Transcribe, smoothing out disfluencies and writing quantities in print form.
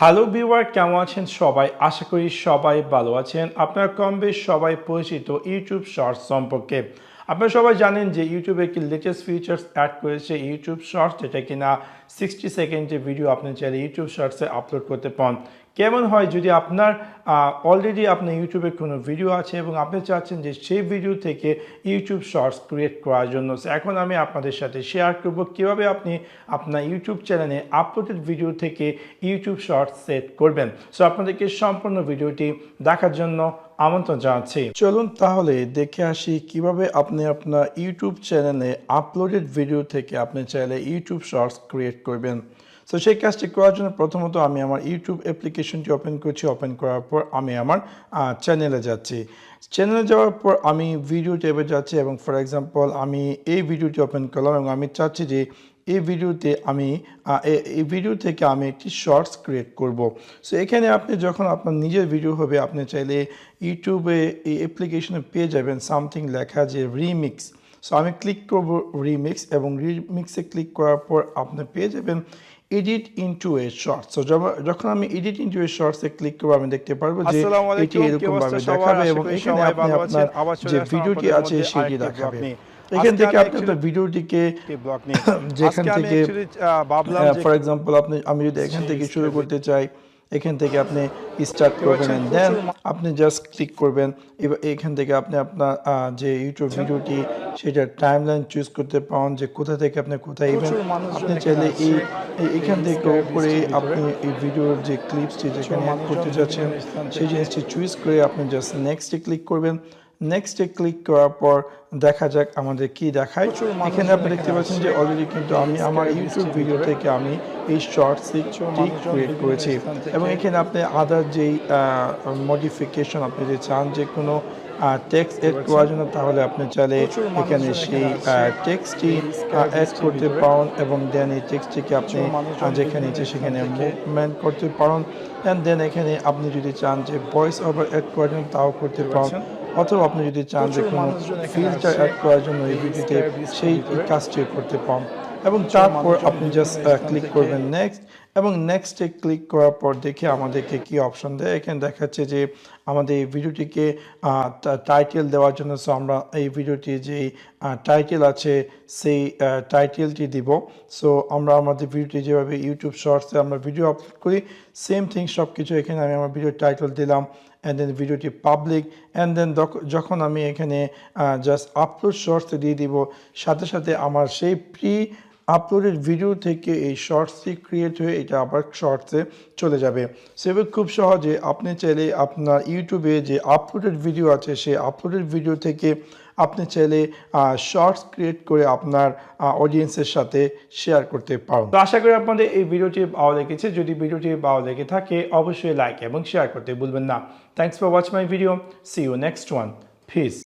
Hello viewer, কেমন আছেন সবাই? আশা করি সবাই ভালো আছেন। আপনারা কম বেশ সবাই পরিচিত ইউটিউব শর্টস সম্পর্কে। আপনারা সবাই জানেন যে ইউটিউবে একটি লেটেস্ট ফিচার্স অ্যাড করেছে ইউটিউব শর্টস, যেটা কিনা 60 সেকেন্ডের ভিডিও আপনি চাইলে ইউটিউব শর্টসে আপলোড করতে পারেন। কেমন হয় যদি আপনার অলরেডি আপনার ইউটিউবে কোনো ভিডিও আছে এবং আপনি চাচ্ছেন যে সেই ভিডিও থেকে ইউটিউব শর্টস ক্রিয়েট করার জন্য। এখন আমি আপনাদের সাথে শেয়ার করব কীভাবে আপনি আপনার ইউটিউব চ্যানেলে আপলোডেড ভিডিও থেকে ইউটিউব শর্টস সেট করবেন। সো আপনাদেরকে সম্পূর্ণ ভিডিওটি দেখার জন্য আমন্ত্রণ জানাচ্ছি। চলুন তাহলে দেখে আসি কিভাবে আপনি আপনার ইউটিউব চ্যানেলে আপলোডেড ভিডিও থেকে আপনি চাইলে ইউটিউব শর্টস ক্রিয়েট করবেন। সো সেই কাজটি করার জন্য প্রথমত আমি আমার ইউটিউব অ্যাপ্লিকেশনটি ওপেন করছি। ওপেন করার পর আমি আমার চ্যানেলে যাচ্ছি। চ্যানেলে যাওয়ার পর আমি ভিডিও ট্যাবে যাচ্ছি এবং ফর এক্সাম্পল আমি এই ভিডিওটি ওপেন করলাম এবং আমি চাচ্ছি যে এই ভিডিও থেকে আমি একটি শর্টস ক্রিয়েট করব। সো এখানে আপনি যখন আপনার নিজের ভিডিও হবে আপনি চাইলে ইউটিউবে এই অ্যাপ্লিকেশনে পেয়ে যাবেন সামথিং লেখা যে রিমিক্স। সো আমি ক্লিক করব রিমিক্স এবং রিমিক্সে ক্লিক করার পর আপনি পেয়ে যাবেন edit into a shorts. So যখন আমি এডিট ইনটু এ শর্টসে ক্লিক করব আমি দেখতে পারবো যে এটি এরকমভাবে দেখাবে এবং এখানে আপনি আপনার যে ভিডিওটি আছে সেটি দেখাবে। এখান থেকে আপনি আপনার ভিডিওটিকে যেখান থেকে ফর এক্সাম্পল আমি যদি এখান থেকে শুরু করতে চাই, এখান থেকে আপনি স্টার্ট করবেন এন্ড দেন আপনি জাস্ট ক্লিক করবেন। এবার এখান থেকে আপনি আপনার যে ইউটিউব ভিডিওটি সেটার টাইমলাইন চুজ করতে পারেন যে কোথা থেকে আপনি কোথায় ইভেন আপনি চাইলে এখান থেকে উপরে আপনি এই ভিডিওর যে ক্লিপসটি যেখানে অ্যাড করতে যাচ্ছেন সেই জিনিসটি চুজ করে আপনি জাস্ট নেক্সটে ক্লিক করবেন। নেক্সটে ক্লিক করার পর দেখা যাক আমাদের কি দেখায়। এখানে আপনি দেখতে পাচ্ছেন যে অলরেডি কিন্তু আমি আমার ইউটিউব ভিডিও থেকে আমি এই শর্টসটি ক্রিয়েট করেছি এবং এখানে আপনি আদার যেই মডিফিকেশন আপনি যে চান যে কোনো টেক্সট এড করার জন্য তাহলে আপনি চাইলে এখানে সেই টেক্সটটি অ্যাড করতে পারেন এবং দেন এই টেক্সটটিকে আপনি যেখানে ইচ্ছে সেখানে মুভমেন্ট করতে পারেন অ্যান্ড দেন এখানে আপনি যদি চান যে ভয়েস ওভার অ্যাড করার জন্য তাও করতে পারেন, অথবা আপনি যদি চান যে কোনো ফিল্টার অ্যাড করার জন্য এই ভিডিওতে সেই কাজটি করতে পারেন এবং তারপর আপনি জাস্ট ক্লিক করবেন নেক্সট এবং নেক্সটে ক্লিক করার পর দেখে আমাদেরকে কি অপশন দেয়। এখানে দেখাচ্ছে যে আমাদের এই ভিডিওটিকে টাইটেল দেওয়ার জন্য। সো আমরা এই ভিডিওটি যে টাইটেল আছে সেই টাইটেলটি দিব। সো আমরা আমাদের ভিডিওটি যেভাবে ইউটিউব শর্টসে আমরা ভিডিও আপলোড করি সেম থিং সব কিছু এখানে আমি আমার ভিডিও টাইটেল দিলাম অ্যান্ড দেন ভিডিওটি পাবলিক অ্যান্ড দেন যখন আমি এখানে জাস্ট আপলোড শর্টসে দিয়ে দিব সাথে সাথে আমার সেই প্রি আপলোডেড ভিডিও থেকে এই শর্টসটি ক্রিয়েট হয়ে এটা আবার শর্টসে চলে যাবে। সেভাবে খুব সহজে আপনি চাইলে আপনার ইউটিউবে যে আপলোডেড ভিডিও আছে সেই আপলোডেড ভিডিও থেকে আপনি চাইলে শর্টস ক্রিয়েট করে আপনার অডিয়েন্সের সাথে শেয়ার করতে পারেন। তো আশা করি আপনাদের এই ভিডিওটি ভালো লেগেছে। যদি ভিডিওটি ভালো লেগে থাকে অবশ্যই লাইক এবং শেয়ার করতে ভুলবেন না। Thanks for watch my video. See you next one. Piece.